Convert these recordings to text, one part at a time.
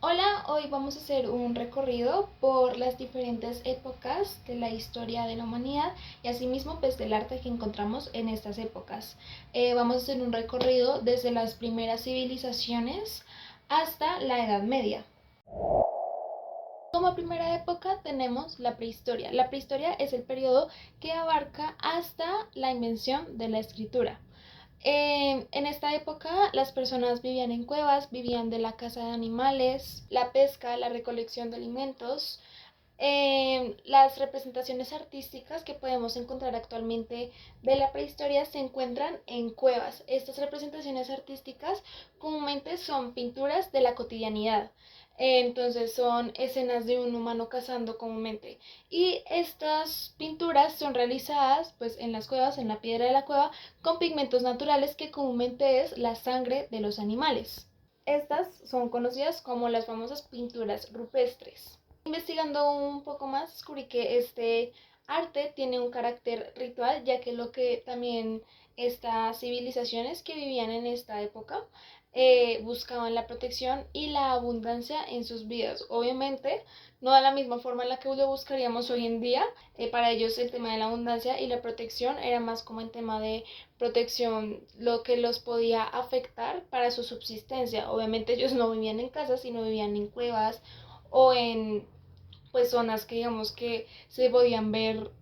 Hola, hoy vamos a hacer un recorrido por las diferentes épocas de la historia de la humanidad y asimismo pues del arte que encontramos en estas épocas. Vamos a hacer un recorrido desde las primeras civilizaciones hasta la Edad Media. Como primera época tenemos la prehistoria. La prehistoria es el periodo que abarca hasta la invención de la escritura. En esta época las personas vivían en cuevas, vivían de la caza de animales, la pesca, la recolección de alimentos. Las representaciones artísticas que podemos encontrar actualmente de la prehistoria se encuentran en cuevas. Estas representaciones artísticas comúnmente son pinturas de la cotidianidad. Entonces son escenas de un humano cazando comúnmente. Y estas pinturas son realizadas pues en las cuevas, en la piedra de la cueva, con pigmentos naturales que comúnmente es la sangre de los animales. Estas son conocidas como las famosas pinturas rupestres. Investigando un poco más, descubrí que este arte tiene un carácter ritual, ya que lo que también estas civilizaciones que vivían en esta época buscaban la protección y la abundancia en sus vidas. Obviamente, no de la misma forma en la que lo buscaríamos hoy en día. Para ellos el tema de la abundancia y la protección era más como el tema de protección, lo que los podía afectar para su subsistencia. Obviamente ellos no vivían en casas, sino vivían en cuevas o en pues zonas que digamos que se podían ver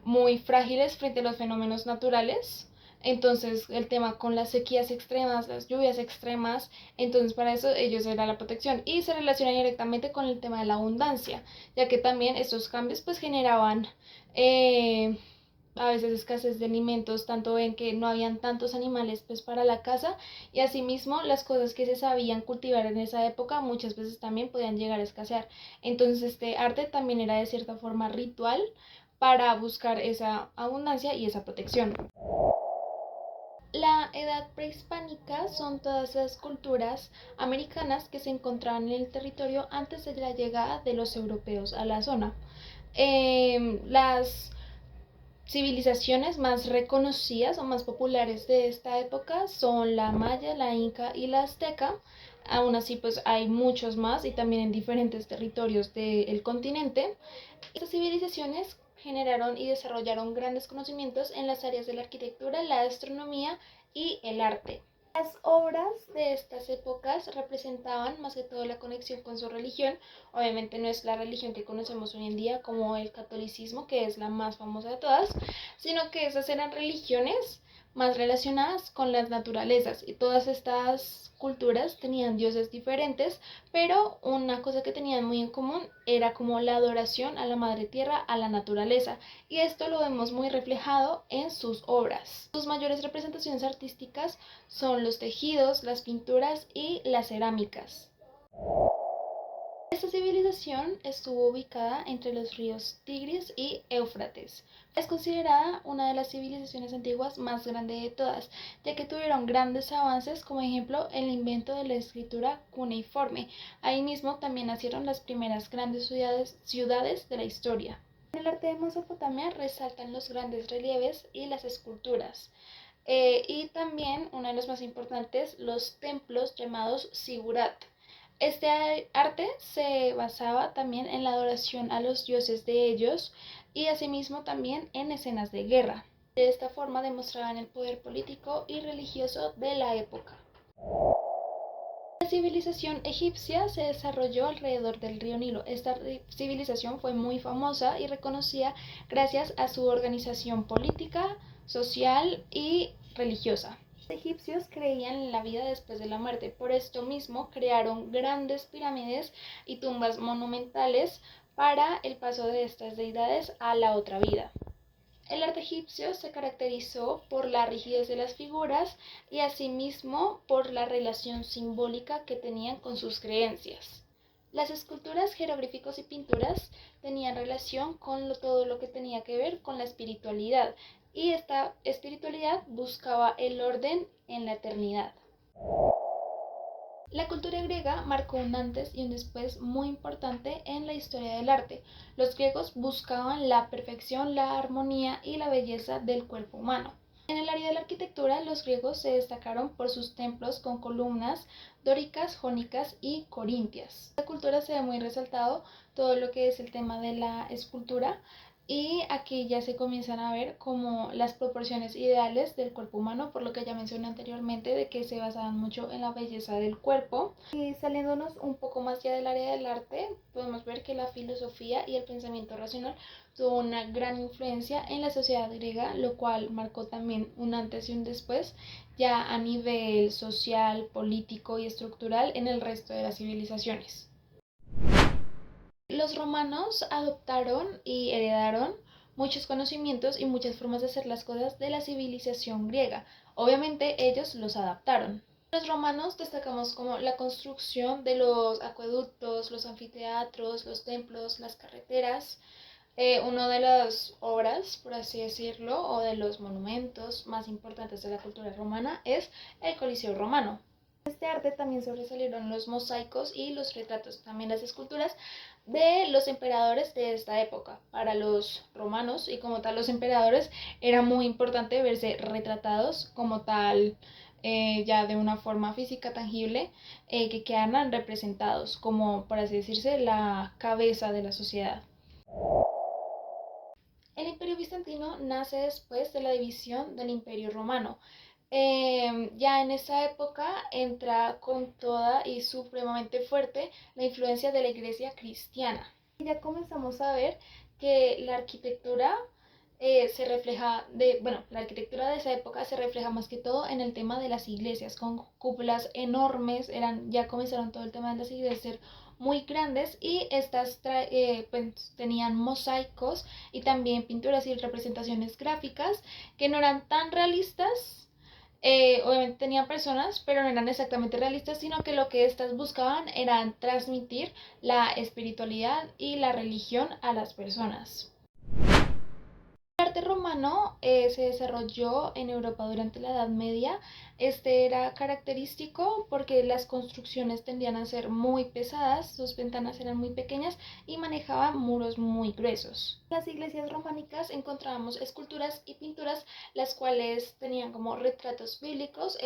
muy frágiles frente a los fenómenos naturales. Entonces el tema con las sequías extremas, las lluvias extremas, entonces para eso ellos era la protección y se relaciona directamente con el tema de la abundancia, ya que también estos cambios pues generaban a veces escasez de alimentos, tanto en que no habían tantos animales pues para la caza y asimismo las cosas que se sabían cultivar en esa época muchas veces también podían llegar a escasear. Entonces este arte también era de cierta forma ritual para buscar esa abundancia y esa protección. La edad prehispánica son todas esas culturas americanas que se encontraban en el territorio antes de la llegada de los europeos a la zona. Las civilizaciones más reconocidas o más populares de esta época son la maya, la inca y la azteca. Aún así, pues hay muchos más y también en diferentes territorios del continente. Estas civilizaciones generaron y desarrollaron grandes conocimientos en las áreas de la arquitectura, la astronomía y el arte. Las obras de estas épocas representaban más que todo la conexión con su religión. Obviamente no es la religión que conocemos hoy en día como el catolicismo, que es la más famosa de todas, sino que esas eran religiones más relacionadas con las naturalezas y todas estas culturas tenían dioses diferentes, pero una cosa que tenían muy en común era como la adoración a la madre tierra, a la naturaleza, y esto lo vemos muy reflejado en sus obras. Sus mayores representaciones artísticas son los tejidos, las pinturas y las cerámicas. Esta civilización estuvo ubicada entre los ríos Tigris y Éufrates. Es considerada una de las civilizaciones antiguas más grandes de todas, ya que tuvieron grandes avances, como ejemplo el invento de la escritura cuneiforme. Ahí mismo también nacieron las primeras grandes ciudades de la historia. En el arte de Mesopotamia resaltan los grandes relieves y las esculturas. Y también uno de los más importantes, los templos llamados Sigurat. Este arte se basaba también en la adoración a los dioses de ellos y asimismo también en escenas de guerra. De esta forma demostraban el poder político y religioso de la época. La civilización egipcia se desarrolló alrededor del río Nilo. Esta civilización fue muy famosa y reconocida gracias a su organización política, social y religiosa. Los egipcios creían en la vida después de la muerte, por esto mismo crearon grandes pirámides y tumbas monumentales para el paso de estas deidades a la otra vida. El arte egipcio se caracterizó por la rigidez de las figuras y asimismo por la relación simbólica que tenían con sus creencias. Las esculturas, jeroglíficos y pinturas tenían relación con todo lo que tenía que ver con la espiritualidad, y esta espiritualidad buscaba el orden en la eternidad. La cultura griega marcó un antes y un después muy importante en la historia del arte. Los griegos buscaban la perfección, la armonía y la belleza del cuerpo humano. En el área de la arquitectura, los griegos se destacaron por sus templos con columnas dóricas, jónicas y corintias. En la cultura se ve muy resaltado todo lo que es el tema de la escultura, y aquí ya se comienzan a ver como las proporciones ideales del cuerpo humano, por lo que ya mencioné anteriormente de que se basaban mucho en la belleza del cuerpo. Y saliéndonos un poco más ya del área del arte, podemos ver que la filosofía y el pensamiento racional tuvo una gran influencia en la sociedad griega, lo cual marcó también un antes y un después ya a nivel social, político y estructural en el resto de las civilizaciones. Los romanos adoptaron y heredaron muchos conocimientos y muchas formas de hacer las cosas de la civilización griega. Obviamente ellos los adaptaron. Los romanos destacamos como la construcción de los acueductos, los anfiteatros, los templos, las carreteras. Una de las obras, por así decirlo, o de los monumentos más importantes de la cultura romana es el Coliseo romano. En este arte también sobresalieron los mosaicos y los retratos, también las esculturas de los emperadores de esta época. Para los romanos y como tal los emperadores era muy importante verse retratados como tal, ya de una forma física tangible, que quedaran representados como, por así decirse, la cabeza de la sociedad. El Imperio Bizantino nace después de la división del Imperio Romano. Ya en esa época entra con toda y supremamente fuerte la influencia de la iglesia cristiana. Y ya comenzamos a ver que la arquitectura se refleja la arquitectura de esa época se refleja más que todo en el tema de las iglesias, con cúpulas enormes. Ya comenzaron todo el tema de las iglesias a ser muy grandes, y estas pues, tenían mosaicos y también pinturas y representaciones gráficas que no eran tan realistas. Obviamente tenían personas, pero no eran exactamente realistas, sino que lo que éstas buscaban era transmitir la espiritualidad y la religión a las personas. El arte romano se desarrolló en Europa durante la Edad Media. Este era característico porque las construcciones tendían a ser muy pesadas, sus ventanas eran muy pequeñas y manejaban muros muy gruesos. En las iglesias románicas encontrábamos esculturas y pinturas las cuales tenían como retratos bíblicos.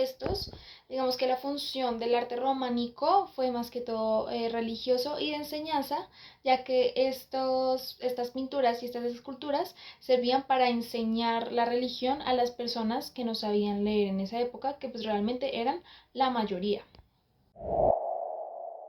Digamos que la función del arte románico fue más que todo religioso y de enseñanza, ya que estas pinturas y estas esculturas servían para enseñar la religión a las personas que no sabían leer en esa época, que pues realmente eran la mayoría.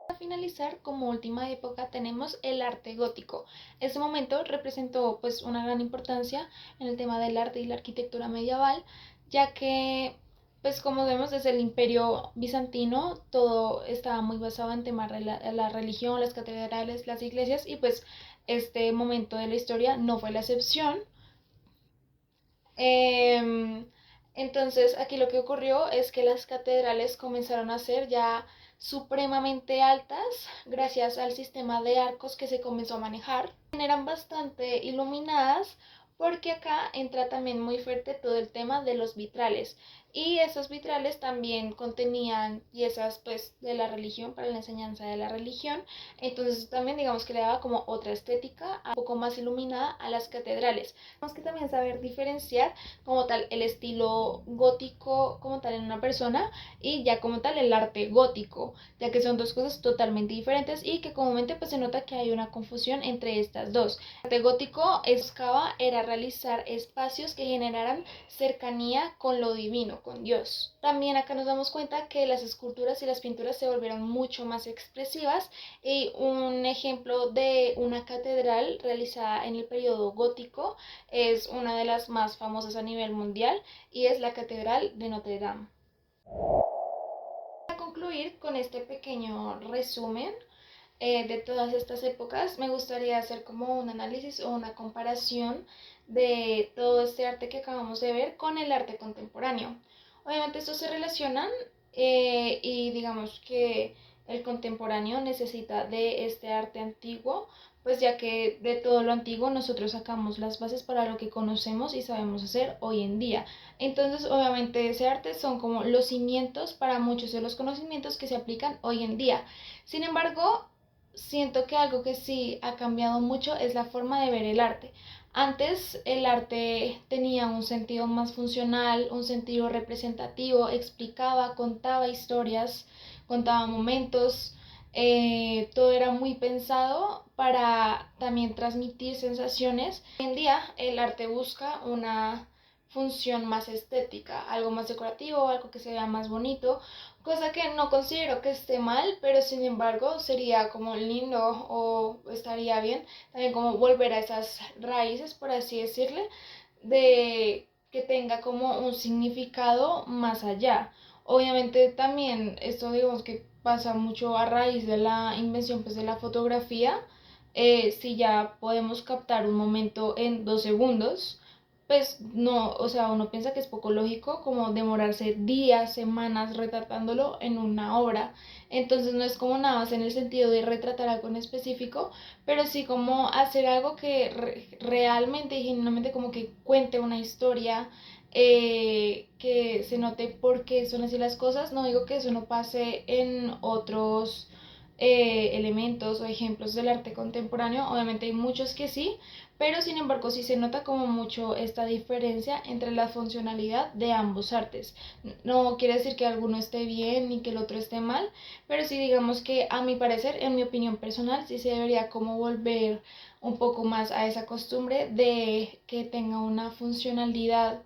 Para finalizar, como última época tenemos el arte gótico. Este momento representó pues una gran importancia en el tema del arte y la arquitectura medieval, ya que pues como vemos desde el Imperio Bizantino todo estaba muy basado en temas de la religión, las catedrales, las iglesias, y pues este momento de la historia no fue la excepción. Em, entonces, aquí lo que ocurrió es que las catedrales comenzaron a ser ya supremamente altas gracias al sistema de arcos que se comenzó a manejar. Eran bastante iluminadas porque acá entra también muy fuerte todo el tema de los vitrales, y esos vitrales también contenían piezas pues de la religión, para la enseñanza de la religión. Entonces también digamos que le daba como otra estética un poco más iluminada a las catedrales. Tenemos que también saber diferenciar como tal el estilo gótico como tal en una persona, y ya como tal el arte gótico, ya que son dos cosas totalmente diferentes y que comúnmente pues se nota que hay una confusión entre estas dos. El arte gótico buscaba era realizar espacios que generaran cercanía con lo divino, con Dios. También acá nos damos cuenta que las esculturas y las pinturas se volvieron mucho más expresivas, y un ejemplo de una catedral realizada en el periodo gótico es una de las más famosas a nivel mundial, y es la Catedral de Notre Dame. Para concluir con este pequeño resumen de todas estas épocas, me gustaría hacer como un análisis o una comparación de todo este arte que acabamos de ver con el arte contemporáneo. Obviamente estos se relacionan, y digamos que el contemporáneo necesita de este arte antiguo, pues ya que de todo lo antiguo nosotros sacamos las bases para lo que conocemos y sabemos hacer hoy en día. Entonces, obviamente ese arte son como los cimientos para muchos de los conocimientos que se aplican hoy en día. Sin embargo, siento que algo que sí ha cambiado mucho es la forma de ver el arte. Antes el arte tenía un sentido más funcional, un sentido representativo, explicaba, contaba historias, contaba momentos, todo era muy pensado para también transmitir sensaciones. Hoy en día el arte busca una función más estética, algo más decorativo, algo que se vea más bonito, cosa que no considero que esté mal, pero sin embargo sería como lindo o estaría bien también como volver a esas raíces, por así decirle, de que tenga como un significado más allá. Obviamente también esto digamos que pasa mucho a raíz de la invención pues de la fotografía. Si ya podemos captar un momento en 2 segundos, pues no, o sea, uno piensa que es poco lógico como demorarse días, semanas retratándolo en una obra. Entonces no es como nada más en el sentido de retratar algo en específico, pero sí como hacer algo que realmente y genuinamente como que cuente una historia, que se note por qué son así las cosas. No digo que eso no pase en otros elementos o ejemplos del arte contemporáneo, obviamente hay muchos que sí, pero sin embargo sí se nota como mucho esta diferencia entre la funcionalidad de ambos artes. No quiere decir que alguno esté bien ni que el otro esté mal, pero sí digamos que a mi parecer, en mi opinión personal, sí se debería como volver un poco más a esa costumbre de que tenga una funcionalidad,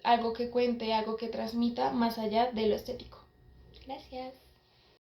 algo que cuente, algo que transmita más allá de lo estético. Gracias.